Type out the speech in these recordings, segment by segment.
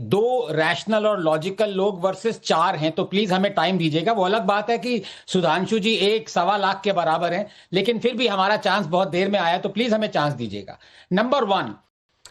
दो रैशनल और लॉजिकल लोग वर्सेस 4 हैं, तो प्लीज हमें टाइम दीजिएगा। वो अलग बात है कि सुधांशु जी 1.25 लाख के बराबर हैं, लेकिन फिर भी हमारा चांस बहुत देर में आया, तो प्लीज हमें चांस दीजिएगा। नंबर 1,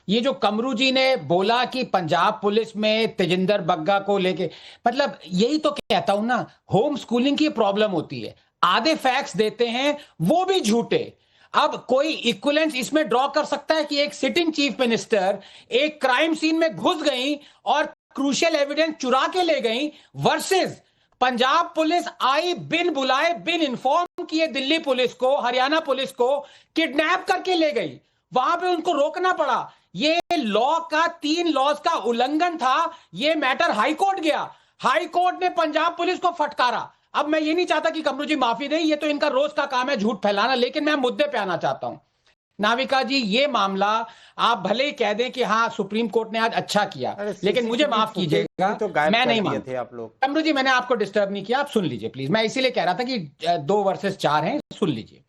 ये जो कमरू जी ने बोला कि पंजाब पुलिस में तेजिंदर बग्गा को लेके, मतलब यही तो कहता हूं ना, होम स्कूलिंग की प्रॉब्लम होती है। आधे फैक्ट्स देते हैं वो भी झूठे। अब कोई इक्विवेलेंस इसमें ड्रॉ कर सकता है कि एक सिटिंग चीफ मिनिस्टर एक क्राइम सीन में घुस गई और क्रूशियल एविडेंस चुरा के ले गई, वर्सेस पंजाब पुलिस आई बिन बुलाए, बिन इन्फॉर्म किए दिल्ली पुलिस को, हरियाणा पुलिस को किडनैप करके ले गई, वहां पे उनको रोकना पड़ा। ये लॉ का 3 लॉज का उल्लंघन था। ये मैटर हाई कोर्ट गया, हाई कोर्ट ने पंजाब पुलिस को फटकारा। अब मैं ये नहीं चाहता कि कमरू जी माफी दें, ये तो इनका रोज का काम है झूठ फैलाना, लेकिन मैं मुद्दे पे आना चाहता हूं। नाविका जी, ये मामला आप भले ही कह दें कि हाँ सुप्रीम कोर्ट ने आज अच्छा किया, लेकिन मुझे माफ कीजिएगा, तो मैं नहीं मानता। थे आप लोग। कमरू जी, मैंने आपको डिस्टर्ब नहीं किया, आप सुन लीजिए प्लीज। मैं इसीलिए कह रहा था कि 2 वर्सेस 4 हैं, सुन लीजिए।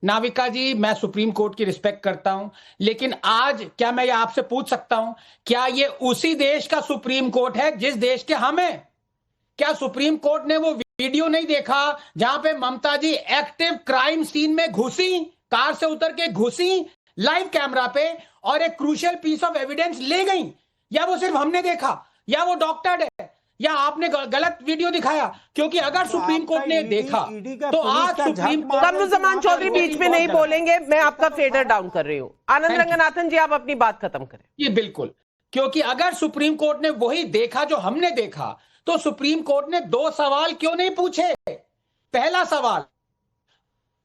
नाविका जी, मैं सुप्रीम कोर्ट की रिस्पेक्ट करता हूं, लेकिन आज क्या मैं ये आपसे पूछ सकता हूं, क्या ये उसी देश का सुप्रीम कोर्ट है जिस देश के हम हैं? क्या सुप्रीम कोर्ट ने वो वीडियो नहीं देखा जहां पे ममता जी एक्टिव क्राइम सीन में घुसी, कार से उतर के घुसी लाइव कैमरा पे, और एक क्रूशियल पीस ऑफ एविडेंस ले गई? या वो सिर्फ हमने देखा, या वो डॉक्टर्ड है, या आपने गलत वीडियो दिखाया? क्योंकि अगर सुप्रीम कोर्ट ने देखा तो आज सुप्रीम कोर्ट। कमरुज़्ज़मान चौधरी बीच में नहीं बोलेंगे, मैं आपका फेडर डाउन कर रही हूं। आनंद रंगनाथन जी, आप अपनी बात खत्म करें। ये बिल्कुल, क्योंकि अगर सुप्रीम कोर्ट ने वही देखा जो हमने देखा, तो सुप्रीम कोर्ट ने 2 सवाल क्यों नहीं पूछे? पहला सवाल,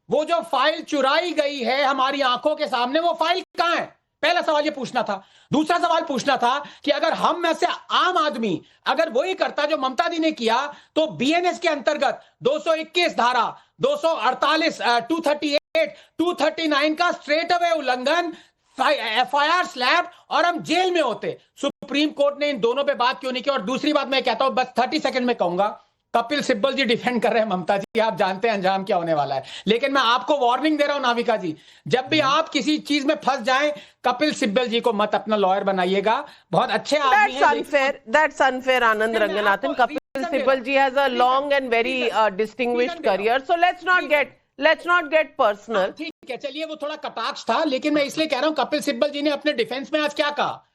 वो जो फाइल चुराई गई है हमारी आंखों के सामने, वो फाइल कहां है? पहला सवाल ये पूछना था। दूसरा सवाल पूछना था कि अगर हम में से आम आदमी अगर वही करता जो ममता दी ने किया, तो बीएनएस के अंतर्गत 221 धारा, 248, 238, 239 का स्ट्रेट अवे उल्लंघन, एफआईआर स्लैब, और हम जेल में होते। सुप्रीम कोर्ट ने इन दोनों पे बात क्यों नहीं की? और दूसरी बात मैं कहता हूं, बस 30 सेकंड में कहूंगा, कपिल सिब्बल जी डिफेंड कर रहे हैं ममता जी, आप जानते हैं अंजाम क्या होने वाला है। लेकिन मैं आपको वार्निंग दे रहा हूं नाविका जी, जब भी आप किसी चीज में फंस जाएं, कपिल सिब्बल जी को मत अपना लॉयर बनाइएगा। बहुत अच्छे आदमी हैं। That's unfair, Anand Ranganathan. Kapil Sibal ji has a long and very distinguished career, so let's not get personal. ठीक है, चलिए, वो थोड़ा कटाक्ष था, लेकिन मैं इसलिए कह रहा हूं, कपिल सिब्बल जी ने अपने डिफेंस में आज क्या कहा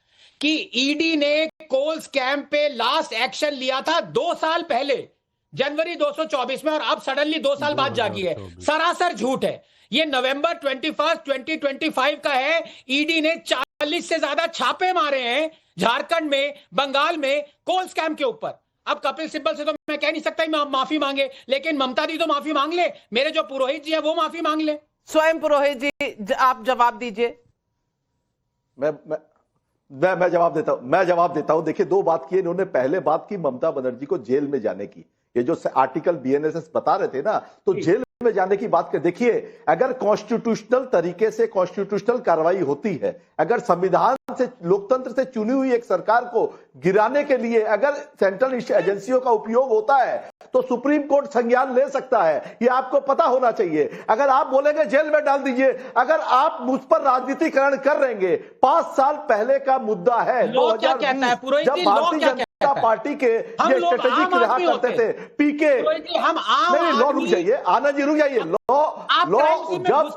कि ईडी ने कोल स्कैम पे लास्ट एक्शन लिया था 2 साल पहले, जनवरी 224 में, और अब सडनली 2 साल बाद जागी है। सरासर झूठ है। ये नवंबर 21, 2025 का है। ईडी ने 40 से ज्यादा छापे मारे हैं झारखंड में, बंगाल में, कोल स्कैम के ऊपर। अब कपिल सिब्बल से तो मैं कह नहीं सकता मैं माफी मांगे, लेकिन ममता दी तो माफी मांग ले, मेरे जो पुरोहित जी हैं वो माफी मांग ले। स्वयं पुरोहित जी, आप जवाब दीजिए। मैं जवाब देता हूं। देखिए, 2 बात की इन्होंने। पहले बात की ममता बनर्जी को जेल में जाने की, ये जो आर्टिकल बीएनएस बता रहे थे ना, तो जेल में जाने की बात कर। देखिए, अगर कॉन्स्टिट्यूशनल तरीके से कॉन्स्टिट्यूशनल कार्रवाई होती है, अगर संविधान से, लोकतंत्र से चुनी हुई एक सरकार को गिराने के लिए अगर सेंट्रल एजेंसियों का उपयोग होता है, तो सुप्रीम कोर्ट संज्ञान ले सकता है। ये आपको पता होना चाहिए। अगर आप बोलेंगे जेल में डाल दीजिए, अगर आप मुझ पर राजनीतिकरण कर रहेंगे, 5 साल पहले का मुद्दा है, 2020, जब भारतीय जनता पार्टी के ये स्ट्रेटेजिक रहा करते थे पीके। नहीं, लॉ रुक जाइए, आनंद जी रुक जाइए। लॉ जब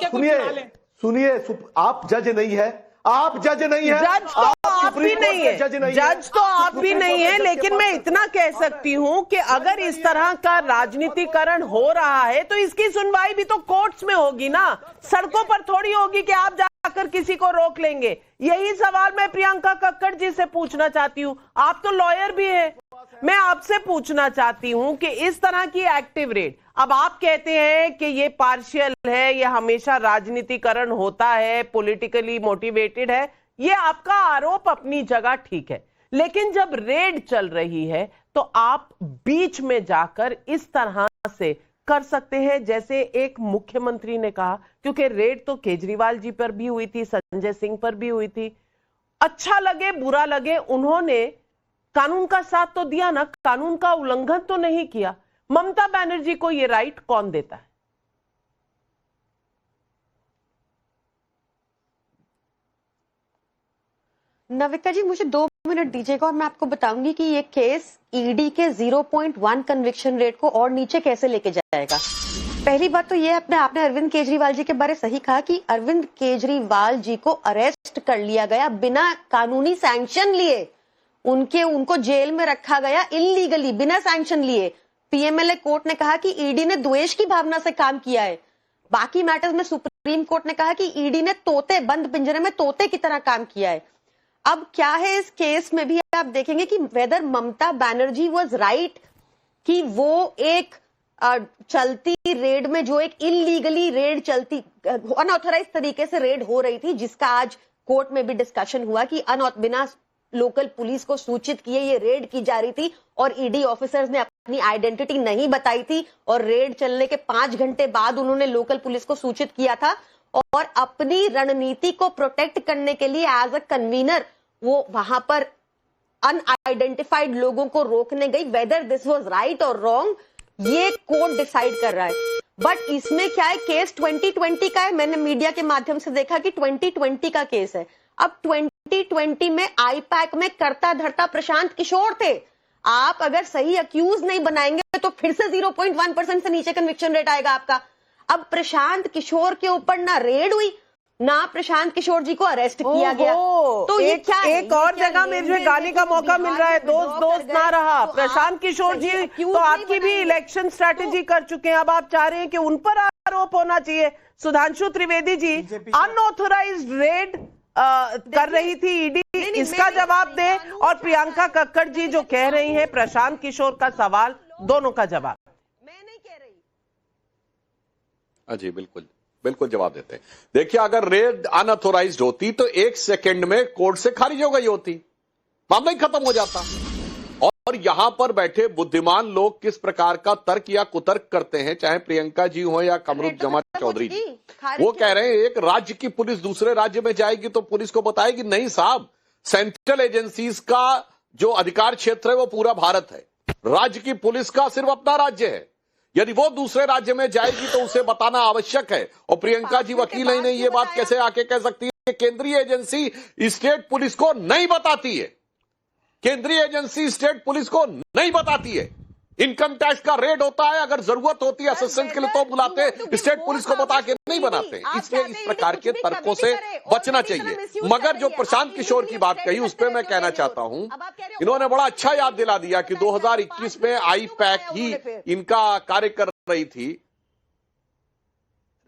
सुनिए, आप जज नहीं है, आप जज नहीं है, जज तो आप भी नहीं है, जज तो आप भी नहीं है, लेकिन मैं इतना कह सकती हूं कि अगर इस तरह का राजनीतिकरण हो रहा है तो इसकी सुनवाई भी तो कोर्ट्स में होगी ना, सड़कों पर थोड़ी होगी कि आप जाकर किसी को रोक लेंगे। यही सवाल मैं प्रियंका कक्कड़ जी से पूछना चाहती हूं, आप तो लॉयर भी हैं। मैं आपसे पूछना चाहती हूं कि इस तरह की एक्टिव रेड, अब आप कहते हैं कि ये पार्शियल है, ये हमेशा राजनीतिकरण होता है, पॉलिटिकली मोटिवेटेड है, ये आपका आरोप अपनी जगह ठीक है, लेकिन जब रेड चल रही है तो आप बीच में जाकर इस तरह से कर सकते हैं जैसे एक मुख्यमंत्री ने कहा, क्योंकि रेड तो केजरीवाल जी पर भी हुई थी, संजय सिंह पर भी हुई थी। अच्छा लगे बुरा लगे, उन्होंने कानून का साथ तो दिया ना, कानून का उल्लंघन तो नहीं किया। ममता बनर्जी को यह राइट कौन देता है? नाविका जी, मुझे 2 मिनट दीजिएगा और मैं आपको बताऊंगी कि ये केस ईडी के 0.1 कन्विक्शन रेट को और नीचे कैसे लेके जाएगा। पहली बात तो ये आपने अरविंद केजरीवाल जी के बारे सही कहा कि अरविंद केजरीवाल जी को अरेस्ट कर लिया गया बिना कानूनी सैंक्शन लिए, उनको जेल में रखा गया इलीगली बिना सैंक्शन लिए। पीएमएलए कोर्ट ने कहा कि ईडी ने द्वेष की भावना से काम किया है। बाकी मैटर्स में सुप्रीम कोर्ट ने कहा कि ईडी ने बंद पिंजरे में तोते की तरह काम किया है। अब क्या है इस केस में भी आप देखेंगे कि whether Mamata Banerjee was right कि वो एक चलती रेड में जो एक इलीगली रेड चलती अनऑथराइज तरीके से रेड हो रही थी, जिसका आज कोर्ट में भी डिस्कशन हुआ कि बिना लोकल पुलिस को सूचित किए ये रेड की जा रही थी और ईडी ऑफिसर्स ने अपनी आइडेंटिटी नहीं बताई थी और रेड चलने के 5 घंटे बाद उन्होंने लोकल पुलिस को सूचित किया था और अपनी रणनीति को प्रोटेक्ट करने के लिए एज अ कन्वीनर वो वहां पर अनआइडेंटिफाइड लोगों को रोकने गई। वेदर दिस वाज राइट और रॉन्ग ये कोर्ट डिसाइड कर रहा है। बट इसमें क्या है, केस 2020 का है। मैंने मीडिया के माध्यम से देखा कि 2020 का केस है। अब 2020 में आईपैक में करता धरता प्रशांत किशोर थे। आप अगर सही अक्यूज नहीं बनाएंगे तो फिर से 0.1% से नीचे कन्विक्शन रेट आएगा आपका। अब प्रशांत किशोर के ऊपर ना रेड हुई ना प्रशांत किशोर जी को अरेस्ट किया गया। तो ये क्या एक और जगह मुझे गाने का मौका मिल रहा है। दोस्त ना रहा प्रशांत किशोर जी तो आपकी भी इलेक्शन स्ट्रैटेजी कर चुके हैं। अब आप चाह रहे हैं कि उन पर आरोप होना चाहिए। सुधांशु त्रिवेदी जी अनऑथराइज्ड रेड कर रही थी ईडी, इसका जवाब दे। और प्रियंका कक्कड़ जी जो कह रही हैं प्रशांत किशोर का सवाल, दोनों का जवाब। मैं नहीं कह रही। जी बिल्कुल जवाब देते हैं। देखिए, अगर रेड अनऑथोराइज्ड होती तो 1 सेकंड में कोर्ट से खारिज हो गई होती, मामला ही खत्म हो जाता। और यहां पर बैठे बुद्धिमान लोग किस प्रकार का तर्क या कुतर्क करते हैं, चाहे प्रियंका जी हो या कमरुज्जमान चौधरी जी, वो कह रहे हैं एक राज्य की पुलिस दूसरे राज्य में जाएगी तो पुलिस को बताएगी नहीं साहब, सेंट्रल एजेंसीज का जो अधिकार क्षेत्र है वो पूरा भारत है, राज्य की पुलिस का सिर्फ अपना राज्य है। यदि वो दूसरे राज्य में जाएगी तो उसे बताना आवश्यक है। और प्रियंका जी वकील ही नहीं, ये बात कैसे आके कह सकती है कि केंद्रीय एजेंसी स्टेट पुलिस को नहीं बताती है, केंद्रीय एजेंसी स्टेट पुलिस को नहीं बताती है। इनकम टैक्स का रेड होता है, अगर जरूरत होती है असिस्टेंट के लिए तो बुलाते, स्टेट पुलिस को बता के नहीं बनाते। इसलिए इस प्रकार के तर्कों से बचना चाहिए। मगर जो प्रशांत किशोर की बात कही उस पर मैं कहना चाहता हूं, इन्होंने बड़ा अच्छा याद दिला दिया कि 2021 में आईपैक ही इनका कार्य कर रही थी।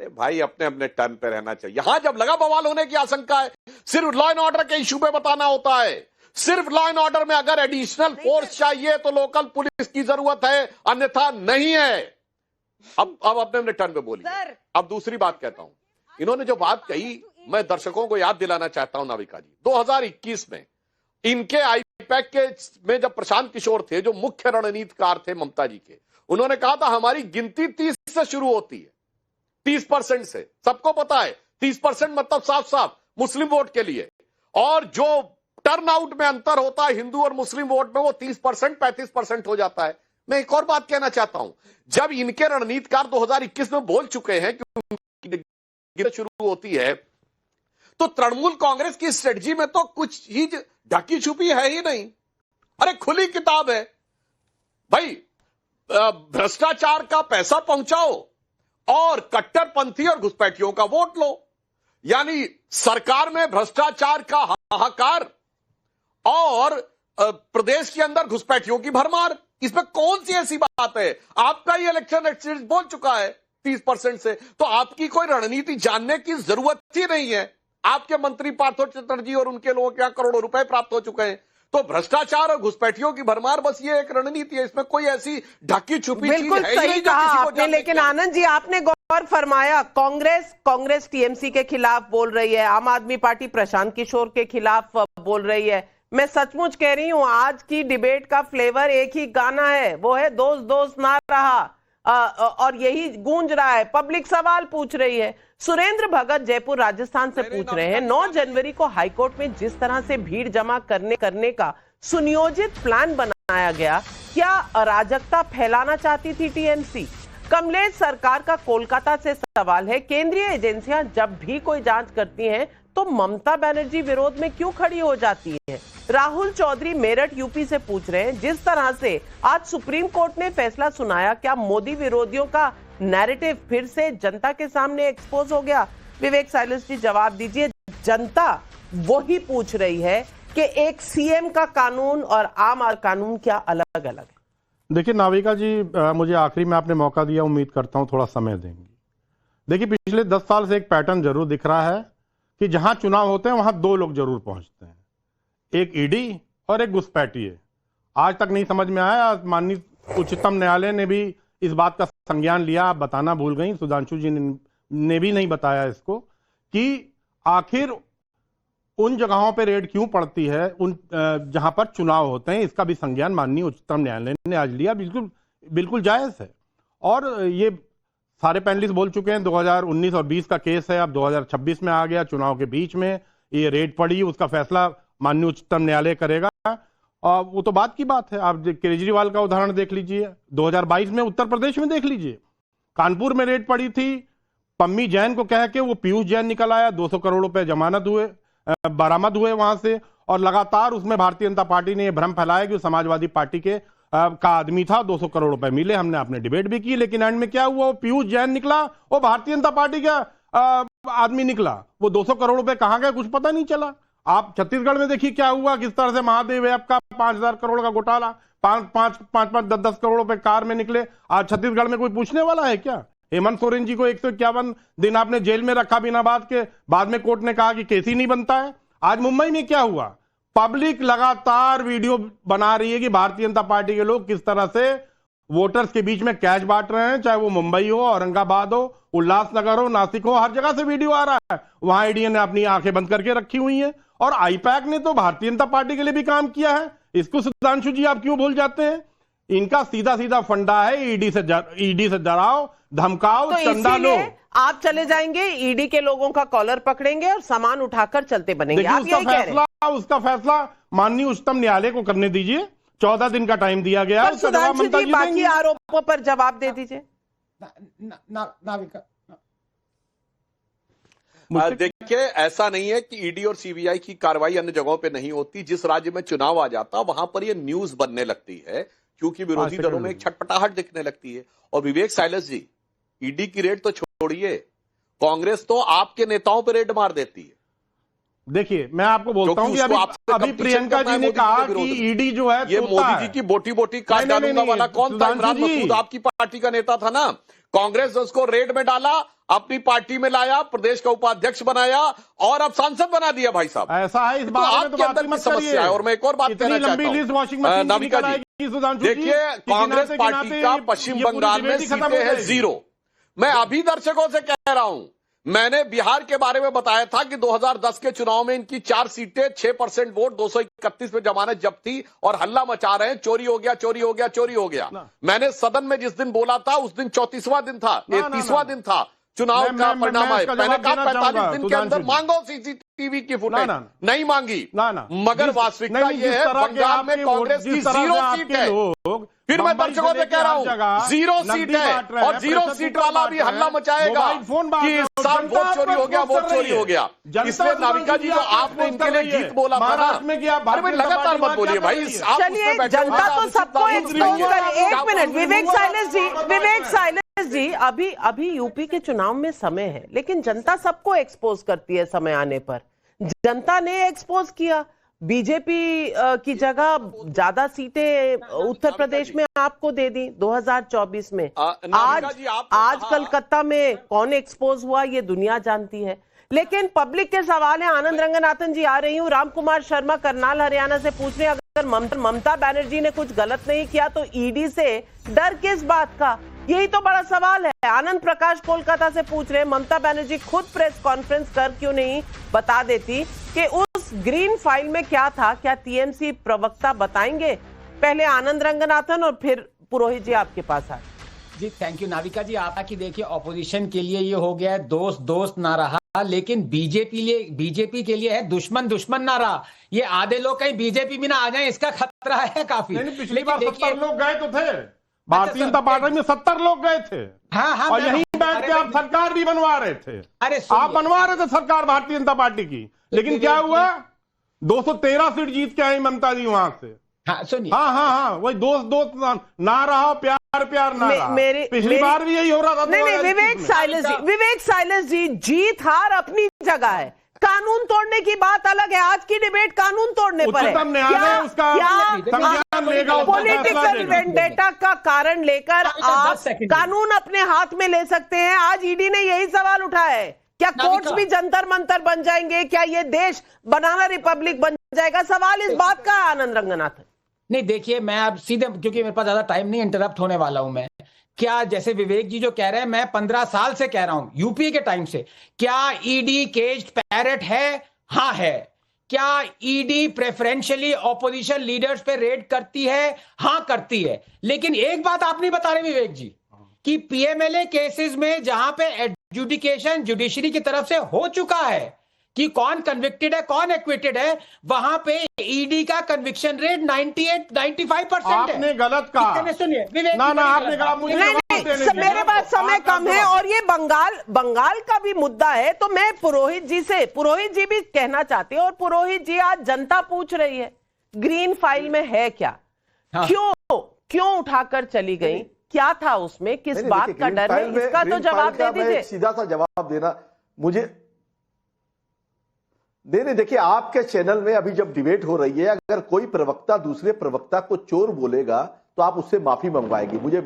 अरे भाई, अपने अपने टर्न पे रहना चाहिए। यहां जब लगा बवाल होने की आशंका है, सिर्फ लॉ एंड ऑर्डर के इशू पे बताना होता है। सिर्फ लॉ एंड ऑर्डर में अगर एडिशनल फोर्स चाहिए तो लोकल पुलिस की जरूरत है, अन्यथा नहीं है। अब अपने अपने टर्न पे बोलिए। अब दूसरी बात कहता हूं, इन्होंने जो बात कही मैं दर्शकों को याद दिलाना चाहता हूं नाविका जी, 2021 में इनके आईपैक के में जब प्रशांत किशोर थे जो मुख्य रणनीतिकार थे ममता जी के, उन्होंने कहा था हमारी गिनती 30 से शुरू होती है, 30% से। सबको पता है 30% मतलब साफ साफ मुस्लिम वोट के लिए, और जो टर्नआउट में अंतर होता है हिंदू और मुस्लिम वोट में वो 30% 35% हो जाता है। मैं एक और बात कहना चाहता हूं, जब इनके रणनीतिकार 2021 में बोल चुके हैं कि शुरू होती है तो तृणमूल कांग्रेस की स्ट्रेटजी में तो कुछ चीज ढकी छुपी है ही नहीं। अरे खुली किताब है भाई, भ्रष्टाचार का पैसा पहुंचाओ और कट्टरपंथी और घुसपैठियों का वोट लो। यानी सरकार में भ्रष्टाचार का हाहाकार और प्रदेश के अंदर घुसपैठियों की भरमार, इसमें कौन सी ऐसी बात है? आपका ही इलेक्शन एक्सचेंज बोल चुका है 30% से, तो आपकी कोई रणनीति जानने की जरूरत ही नहीं है। आपके मंत्री पार्थो चटर्जी और उनके लोगों के यहां करोड़ों रुपए प्राप्त हो चुके हैं। तो भ्रष्टाचार और घुसपैठियों की भरमार बस ये एक रणनीति है, इसमें कोई ऐसी ढकी छुपी चीज है ही नहीं जो किसी को। लेकिन आनंद जी, आपने गौर फरमाया कांग्रेस टीएमसी के खिलाफ बोल रही है, आम आदमी पार्टी प्रशांत किशोर के खिलाफ बोल रही है। मैं सचमुच कह रही हूं, आज की डिबेट का फ्लेवर एक ही गाना है, वो है दोस्त दोस्त ना रहा, और यही गूंज रहा है। पब्लिक सवाल पूछ रही है। सुरेंद्र भगत जयपुर राजस्थान से पूछ रहे हैं, 9 जनवरी को हाईकोर्ट में जिस तरह से भीड़ जमा करने का सुनियोजित प्लान बनाया गया, क्या अराजकता फैलाना चाहती थी टीएमसी? कमलेश सरकार का कोलकाता से सवाल है, केंद्रीय एजेंसियां जब भी कोई जांच करती हैं तो ममता बनर्जी विरोध में क्यों खड़ी हो जाती है? राहुल चौधरी मेरठ यूपी से पूछ रहे हैं, जिस तरह से आज सुप्रीम कोर्ट ने फैसला सुनाया, क्या मोदी विरोधियों का नैरेटिव फिर से जनता के सामने एक्सपोज हो गया? विवेक साइलेंस जी जवाब दीजिए। जनता वही पूछ रही है कि एक सीएम का कानून और आम कानून क्या अलग अलग है? देखिए नाविका जी, मुझे आखिरी में आपने मौका दिया, उम्मीद करता हूं थोड़ा समय देंगी। देखिए पिछले 10 साल से एक पैटर्न जरूर दिख रहा है कि जहां चुनाव होते हैं वहां 2 लोग जरूर पहुंचते हैं, एक ईडी और एक घुसपैठिए। आज तक नहीं समझ में आया, माननीय उच्चतम न्यायालय ने भी इस बात का संज्ञान लिया, आप बताना भूल गई, सुधांशु जी ने भी नहीं बताया इसको कि आखिर उन जगहों पर रेड क्यों पड़ती है उन जहां पर चुनाव होते हैं। इसका भी संज्ञान माननीय उच्चतम न्यायालय ने आज लिया, बिल्कुल जायज है। और ये सारे पैनलिस्ट बोल चुके हैं, 2019 और 20 का केस है, अब 2026 में आ गया, चुनाव के बीच में ये रेड पड़ी, उसका फैसला माननीय उच्चतम न्यायालय करेगा। और वो तो बात की बात है। आप केजरीवाल का उदाहरण देख लीजिए, 2022 में उत्तर प्रदेश में देख लीजिए, कानपुर में रेड पड़ी थी, पम्मी जैन को कह के वो पीयूष जैन निकल आया, 200 करोड़ रुपए जमानत हुए, बरामद हुए वहां से, और लगातार उसमें भारतीय जनता पार्टी ने यह भ्रम फैलाया कि समाजवादी पार्टी के का आदमी था, 200 करोड़ रुपए मिले। हमने आपने डिबेट भी की, लेकिन एंड में क्या हुआ, वो पीयूष जैन निकला, वो भारतीय जनता पार्टी का आदमी निकला। वो 200 करोड़ रुपए कहां गए कुछ पता नहीं चला। आप छत्तीसगढ़ में देखिए क्या हुआ, किस तरह से महादेव ऐप का 5000 करोड़ का घोटाला, 5-5 करोड़ रुपए कार में निकले। आज छत्तीसगढ़ में कोई पूछने वाला है क्या? हेमंत सोरेन जी को 151 दिन आपने जेल में रखा बिना बात के, बाद में कोर्ट ने कहा कि केस ही नहीं बनता है। आज मुंबई में क्या हुआ, पब्लिक लगातार वीडियो बना रही है कि भारतीय जनता पार्टी के लोग किस तरह से वोटर्स के बीच में कैश बांट रहे हैं, चाहे वो मुंबई हो, औरंगाबाद हो, उल्लासनगर हो, नासिक हो, हर जगह से वीडियो आ रहा है। वहां ईडी ने अपनी आंखें बंद करके रखी हुई हैं। और आईपैक ने तो भारतीय जनता पार्टी के लिए भी काम किया है, इसको सुधांशु जी आप क्यों भूल जाते हैं? इनका सीधा सीधा फंडा है, ईडी से डराओ, धमकाओ, चंदा लो। आप चले जाएंगे, ईडी के लोगों का कॉलर पकड़ेंगे और सामान उठाकर चलते बनेंगे, आप यही कह रहे हैं? उसका फैसला माननीय उच्चतम न्यायालय को करने दीजिए, 14 दिन का टाइम दिया गया है। सुधांशु जी बाकी आरोपों पर जवाब दे दीजिए। देखिए, ऐसा नहीं है कि ईडी और सीबीआई की कार्रवाई अन्य जगहों पे नहीं होती। जिस राज्य में चुनाव आ जाता वहां पर ये न्यूज बनने लगती है, क्योंकि विरोधी दलों में एक छटपटाहट दिखने लगती है। और विवेक साइलेंस जी, ईडी की रेड तो छोड़िए, कांग्रेस तो आपके नेताओं पर रेड मार देती है। देखिए मैं आपको बोलता हूं कि अभी प्रियंका जी ने कहा कि ईडी जो है ये मोदी जी की बोटी बोटी काट डालूंगा वाला कौन था? इमरान मसूद आपकी पार्टी का नेता था ना। कांग्रेस ने उसको रेड में डाला, अपनी पार्टी में लाया, प्रदेश का उपाध्यक्ष बनाया और अब सांसद बना दिया। भाई साहब ऐसा है, इस बात में तो बात मत समस्या है। और मैं एक और बात कहना चाहता हूं, नाविका जी, देखिए कांग्रेस पार्टी का पश्चिम बंगाल में सीटें हैं 0। मैं अभी दर्शकों से कह रहा हूं, मैंने बिहार के बारे में बताया था कि 2010 के चुनाव में इनकी 4 सीटें, 6% वोट, 231 पे जमानत जब्त थी और हल्ला मचा रहे हैं, चोरी हो गया, चोरी हो गया, चोरी हो गया। मैंने सदन में जिस दिन बोला था उस दिन 34वां दिन था, 33वां दिन था, चुनाव का परिणाम आए। मैंने कहा 45 दिन के अंदर मांगो सीसीटीवी की फुटेज, नहीं मांगी। मगर वास्तविकता यह है, बंगाल में कांग्रेस की 0 सीट है। फिर मैं दर्शकों से कह रहा हूं 0 सीट है और 0 सीट वाला भी हल्ला मचाएगा कि इस साल वोट चोरी हो गया, वोट चोरी हो गया। इसलिए नाविका जी, जो आपने इनके लिए गीत बोला था ना, अरे भाई लगातार मत बोलिए भाई। चलिए, जनता तो सबको एक्सपोज कर। 1 मिनट विवेक साइलेंस जी, अभी यूपी के चुनाव में समय है, लेकिन जनता सबको एक्सपोज करती है समय आने पर। जनता ने एक्सपोज किया, बीजेपी की जगह ज्यादा सीटें उत्तर प्रदेश में आपको दे दी 2024 में। आज कलकत्ता में कौन एक्सपोज हुआ ये दुनिया जानती है। लेकिन पब्लिक के सवाल है। आनंद रंगनाथन जी आ रही हूँ। राम कुमार शर्मा करनाल हरियाणा से पूछ रहे हैं, अगर ममता बनर्जी ने कुछ गलत नहीं किया तो ईडी से डर किस बात का? यही तो बड़ा सवाल है। आनंद प्रकाश कोलकाता से पूछ रहे हैं, ममता बनर्जी खुद प्रेस कॉन्फ्रेंस कर क्यों नहीं बता देती कि उस ग्रीन फाइल में क्या था? क्या टीएमसी प्रवक्ता बताएंगे? पहले आनंद रंगनाथन और फिर पुरोहित जी आपके पास आए। जी थैंक यू नाविका जी। आपका कि देखिए ऑपोजिशन के लिए ये हो गया है दोस्त ना रहा, लेकिन बीजेपी के लिए है दुश्मन ना रहा। ये आधे लोग कहीं बीजेपी में ना आ जाए, इसका खतरा है काफी। पिछली बार 70 लोग गए तो थे, भारतीय जनता पार्टी में 70 लोग गए थे। हाँ हाँ, और यहीं बैठ के आप सरकार भी बनवा रहे थे। आप बनवा रहे थे सरकार भारतीय जनता पार्टी की, लेकिन क्या हुआ? 213 सीट जीत के आई ममता जी वहां से। हाँ सुनिए, हाँ वही दोस्त ना रहा, प्यार ना रहा। पिछली बार भी यही हो रहा था। नहीं, विवेक साइलेंस जी, जीत हार अपनी जगह है, कानून तोड़ने की बात अलग है। आज की डिबेट कानून तोड़ने पर है। पॉलिटिकल वेंडेटा का कारण लेकर आप कानून अपने हाथ में ले सकते हैं। आज ईडी ने यही सवाल उठाया है, क्या कोर्ट्स भी जंतर मंतर बन जाएंगे? क्या ये देश बनाना रिपब्लिक बन जाएगा? सवाल इस बात का, आनंद रंगनाथन। नहीं देखिए, मैं अब सीधे, क्योंकि मेरे पास ज्यादा टाइम नहीं, इंटरप्ट होने वाला हूं मैं। क्या जैसे विवेक जी जो कह रहे हैं, मैं 15 साल से कह रहा हूं, यूपीए के टाइम से, क्या ईडी केज्ड पैरेट है? हाँ है। क्या ईडी प्रेफरेंशियली ऑपोजिशन लीडर्स पे रेड करती है? हाँ करती है। लेकिन एक बात आप नहीं बता रहे विवेक जी, कि पीएमएलए केसेस में जहां पे एडजुडिकेशन जुडिशरी की तरफ से हो चुका है कि कौन कन्विक्टेड है कौन एक्विटेड है, वहां पे ईडी का कन्विक्शन रेट 98-95% है। आपने गलत कहा। सुनिए विवेक, ना आपने कहा मुझे मेरे पास समय कम है और ये बंगाल का भी मुद्दा है, तो मैं पुरोहित जी भी कहना चाहती हूँ। और पुरोहित जी, आज जनता पूछ रही है ग्रीन फाइल में है क्या? हाँ। क्यों उठाकर चली गई? क्या था उसमें? किस बात का डर है? इसका तो जवाब दे दीजिए। सीधा सा जवाब देना मुझे नहीं, देखिए, आपके चैनल में अभी जब डिबेट हो रही है, अगर कोई प्रवक्ता दूसरे प्रवक्ता को चोर बोलेगा तो आप उससे माफी मंगवाएंगे। मुझे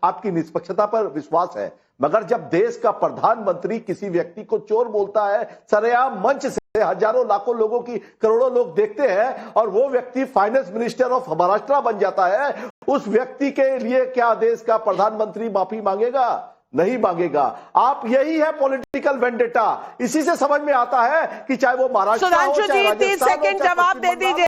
आपकी निष्पक्षता पर विश्वास है, मगर जब देश का प्रधानमंत्री किसी व्यक्ति को चोर बोलता है, सरेआम मंच से हजारों लाखों लोगों की, करोड़ों लोग देखते हैं, और वो व्यक्ति फाइनेंस मिनिस्टर ऑफ महाराष्ट्र बन जाता है, उस व्यक्ति के लिए क्या देश का प्रधानमंत्री माफी मांगेगा? नहीं मांगेगा। आप, यही है पॉलिटिकल वेंडेटा। इसी से समझ में आता है कि चाहे वो महाराष्ट्र हो, सुधांशु जी 30 सेकंड जवाब दे दीजिए।